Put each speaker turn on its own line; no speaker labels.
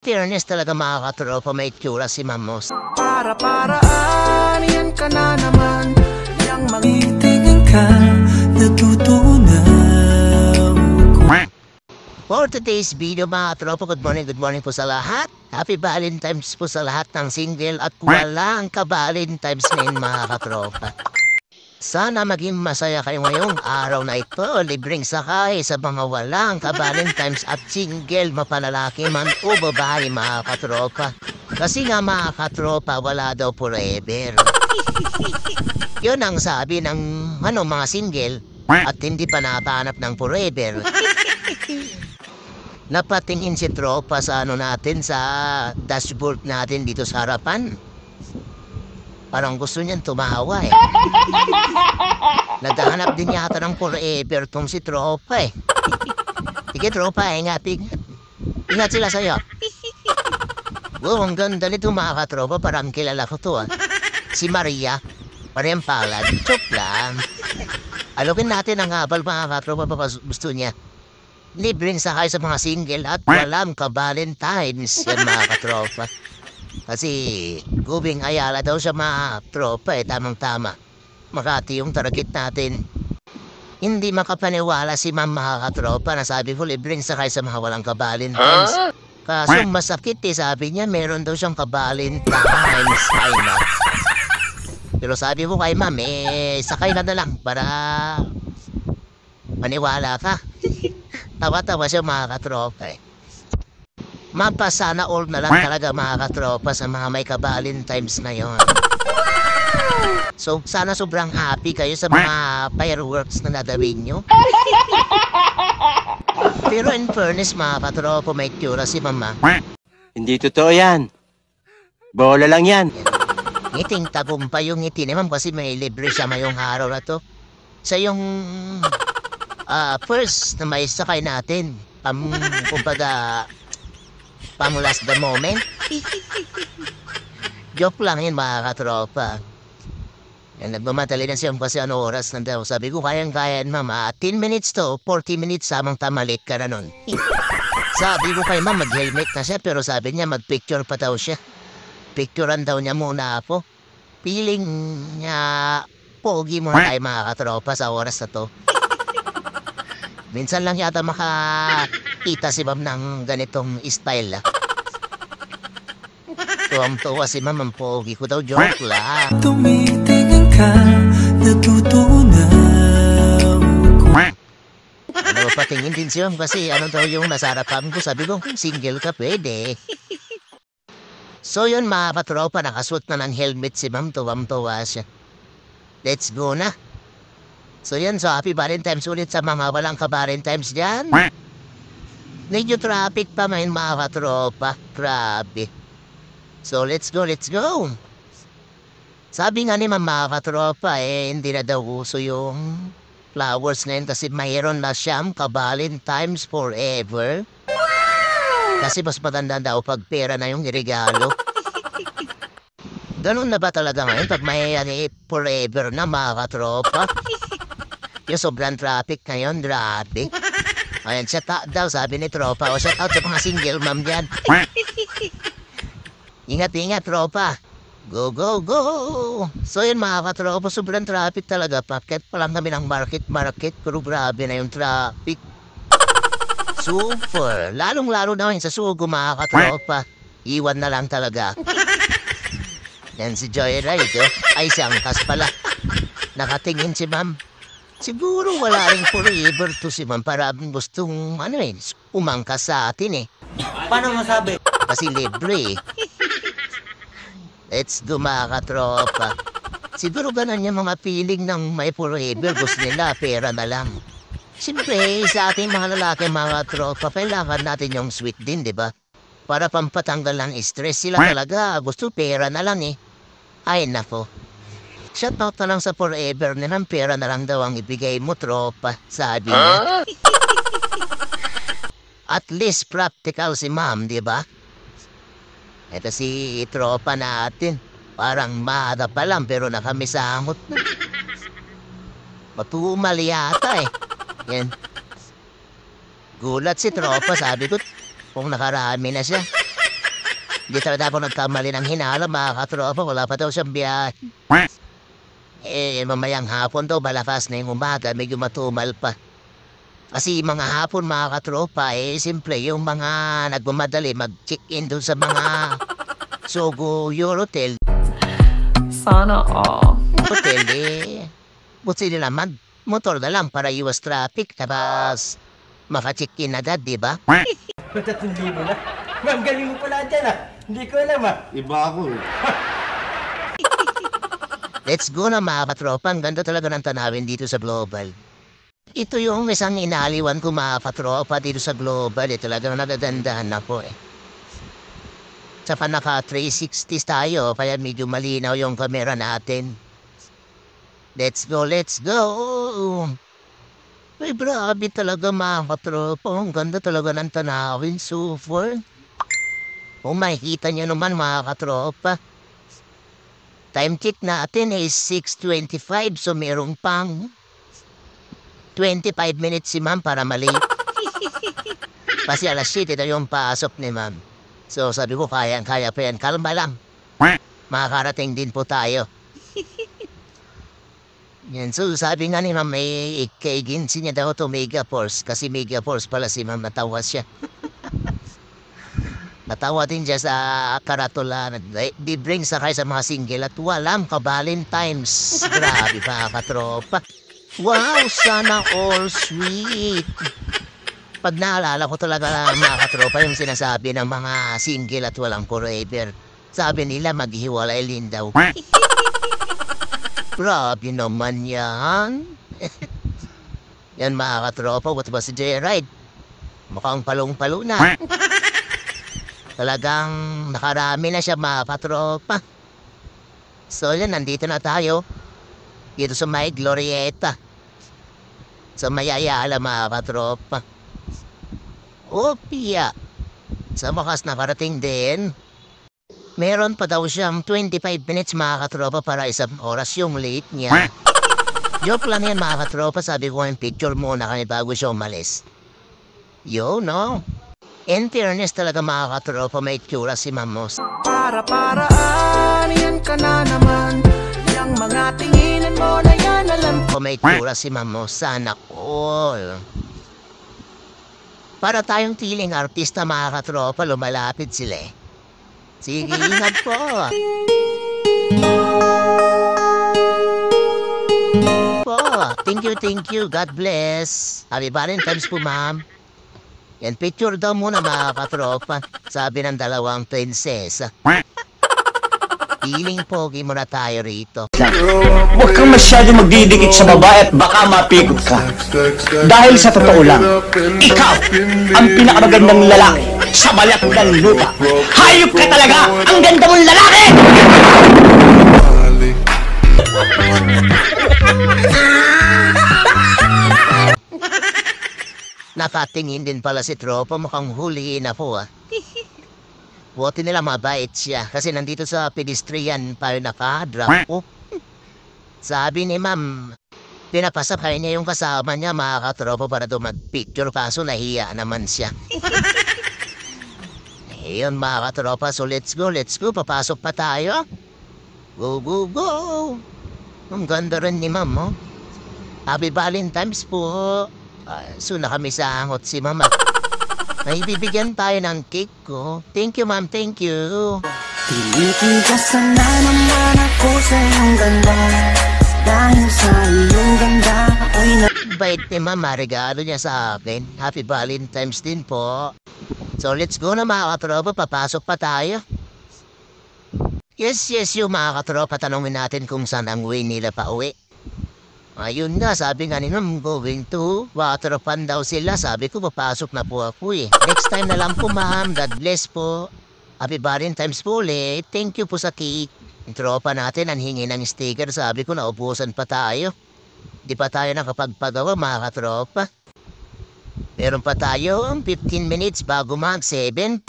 Fairness talaga mga katropa, may itsura si Mamos.
Para-paraan, yan ka na naman. Yang magitingin ka, natutunaw ko.
For today's video mga katropa, good morning po sa lahat. Happy Valentine's po sa lahat ng single at walang ka-Valentine's ngayon mga katropa. Sana maging masaya kayo ngayong araw na ito. Libreng sakay sa mga walang ka-Valentine's at single, mapalalaki man o babae mga katropa. Kasi nga mga katropa, wala daw forever. Yun ang sabi ng mga single at hindi pa natahanap ng forever. Napatingin si tropa sa natin, sa dashboard natin dito sa harapan. Parang gusto niyan tumawa eh. Naghahanap din yata ng forever tong si tropa eh. Sige tropa, ingat. Ingat sila sa'yo. Wow, ang ganda nito mga katropa, parang kilala ko to ah. Si Maria, parang palad, chok lang. Alukin natin ang habal mga katropa, gusto niya. Libreng sakay sa mga single at walang ka-Valentine's yan mga katropa. Kasi Gubing Ayala daw siya mga tropa eh, tamang-tama. Makati yung target natin. Hindi makapaniwala si ma'am mga katropa na sabi ko libreng sakay sa mga walang ka-Valentine's. Kaso masakit eh, sabi niya meron daw siyang ka-Valentine's. Ay na. Pero sabi ko kay ma'am sakay na lang para maniwala ka. Tawa-tawa siya mga katropa eh. Mapa sana all na lang talaga mga katropa sa mga may ka-Valentine's na yon. So sana sobrang happy kayo sa mga fireworks na nadawin nyo. Pero in fairness mga katropa, may itsura si mama.
Hindi totoo yan. Bola lang yan.
Ngiting tagumpay yung ngiti ni ma'am kasi may libre siya mayong araw na to. Sa yung first na may sakay natin. Kumbaga pamulas the moment. Joke lang yun mga katropa. Yan, nagmamadali na siya kasi ano oras na daw. Sabi ko kayang-kaya mama, 10 minutes to 40 minutes samang tamalit ka na nun. Sabi ko kay ma'am mag-helmet na siya pero sabi niya mag-picture pa daw siya. Picturean daw niya muna ako. Feeling niya pogi muna tayo mga katropa sa oras na to. Minsan lang yata makakita si ma'am ng ganitong style. Tuwang-tuwa si ma'am, ang pogi ko daw, joke lang.
Tumitingin ka, natutunaw ko.
Ano, patingin din si ma'am kasi ano daw yung nasa harapan ko. Sabi ko, single ka pwede. So yun mga katropa, nakasuot na ng helmet si ma'am, tuwang-tuwa siya. Let's go na. So yan, so happy Valentine's ulit sa mga walang ka-Valentine's dyan. Medyo traffic pa man mga katropa. Grabe. So let's go. Sabi nga ni mga katropa hindi na daw uso yung flowers na yun kasi mayroon na siyang ka-Valentine's forever. Kasi mas matanda daw pag pera na yung regalo. Ganun na ba talaga ngayon pag may forever na mga katropa? Yung sobrang traffic ngayon, grabe. Ayan, shout out daw, sabi ni tropa. O shout out sa mga single ma'am dyan. Ingat, tropa. Go. So yun mga katropa, sobrang traffic talaga. Pakit pa lang kami ng market. Pero grabe na yung traffic. Super. Lalong-lalo na yun sa Sugo mga katropa. Iwan na lang talaga. Yan si Joyride, ay si Angkas pala. Nakatingin si ma'am. Siguro wala rin forever to si ma'am para gustong umangkas sa atin eh.
Paano masabi?
Kasi libre eh. Let's go mga katropa. Siguro ganun yung mga feeling ng may forever. Gusto nila pera na lang. Siyempre sa ating mga lalaki mga tropa, kailangan natin yung sweet din, di ba? Para pampatanggal ng stress sila talaga. Gusto pera na lang eh. Ay nako. Shoutout na lang sa forever nilang pera na lang daw ang ibigay mo, tropa, sabi niya. At least practical si ma'am, di ba? Ito si tropa natin. Parang mahada pa lang pero nakamisangot na. Matumal yata eh. Yan. Gulat si tropa, sabi ko, kung nakarami na siya. Hindi talaga ako nagkamali ng hinala, mga katropa. Wala pa daw siyang biyahe. Mamayang hapon daw, malakas na yung umaga, medyo matumal pa. Kasi mga hapon, mga katropa, simple, yung mga nagmamadali, mag-check-in doon sa mga Sogo Eurotel.
Sana all.
Hotel, buti nila motor na lang para iwas traffic, tapos maka-check-in agad, di ba?
3,000 na. Ma'am, galing mo pala dyan Hindi ko alam
Iba ako eh.
Let's go na mga katropa. Ang ganda talaga ng tanawin dito sa Global. Ito yung isang inaliwan ko mga katropa dito sa Global. Talagang nagagandahan ako Saka naka 360 tayo, kaya medyo malinaw yung camera natin. Let's go, let's go! Ay, grabe talaga mga katropa. Ang ganda talaga ng tanawin, super. Kung makikita nyo naman mga katropa. Time check natin is 6:25, so merong pang 25 minutes si ma'am para malate. Kasi alas 7 na yung pasok ni ma'am. So sabi ko, kaya pa yan. Kalma lang. Makakarating din po tayo. Yan, so sabi nga ni ma'am, may ikaginsi niya daw ito Megaforce. Kasi Megaforce pala si ma'am, natawa siya. Natawa din siya sa karatula. Di-bring sakay sa mga single at walang ka-Valentine's. Grabe pa katropa. Wow, sana all sweet. Pag naalala ko talaga mga katropa yung sinasabi ng mga single at walang forever. Sabi nila maghiwalay din daw. Grabe naman yan. Yan mga katropa, what ba si J-Ride? Mukhang palong-palo na. Talagang nakarami na siya mga katropa. So yan, nandito na tayo. Dito sa may Glorieta. Sa may Ayala mga katropa. Opia. Sa wakas nakarating din. Meron pa daw siyang 25 minutes mga katropa para isang oras yung late niya. Joke lang yan mga katropa. Sabi ko yung picture muna kami bago siya umalis. Yo, no? In fairness talaga mga katropa, may tsura si Mamos.
Para-paraan, yan ka na naman. Yang mga tinginan mo na yan, alam ko.
May tsura si Mamos, sana all. Para tayong tiling artista mga katropa, lumalapit sila Sige, ingat po. Thank you. God bless. Happy Valentine's po, ma'am. Yan, picture daw muna mga katropa. Sabi ng dalawang prinsesa. Feeling pogi muna tayo rito.
Huwag kang masyado magdidikit sa babae at baka mapikot ka. Dahil sa totoo lang, ikaw ang pinakamagandang lalaki sa balat ng lupa. Hayop ka talaga! Ang ganda mong lalaki!
Nakatingin din pala si tropa, mukhang huliin na po Buti nila mabait siya kasi nandito sa pedestrian pa naka-drop off. Sabi ni ma'am, pinapasakay niya yung kasama niya mga katropa para doon mag-picture kaso nahiya naman siya. Ayun mga katropa, so let's go, papasok pa tayo. Go. Ang ganda rin ni ma'am Happy Valentine's po. So na kami sa hangot si mama. May bibigyan tayo ng cake ko. Thank you ma'am, thank you.
Tinitigasan na naman ako sa iyong ganda. Dahil sa iyong ganda ako'y
Bait ni mama, regalo niya sa akin. Happy Valentine's din po. So let's go na mga katropa, papasok pa tayo. Yes, yung mga katropa, tanongin natin kung saan ang way nila pa uwi. Ayun nga, sabi nga ni ma'am, going to Waterpan daw sila. Sabi ko, papasok na po ako Next time na lang po ma'am, God bless po. Happy Valentine's po ulit. Thank you po sa cake. Yung tropa natin, ang hingi ng sticker. Sabi ko, naubusan pa tayo. Di pa tayo nakapagpagawa mga katropa. Meron pa tayo 15 minutes bago mag 7.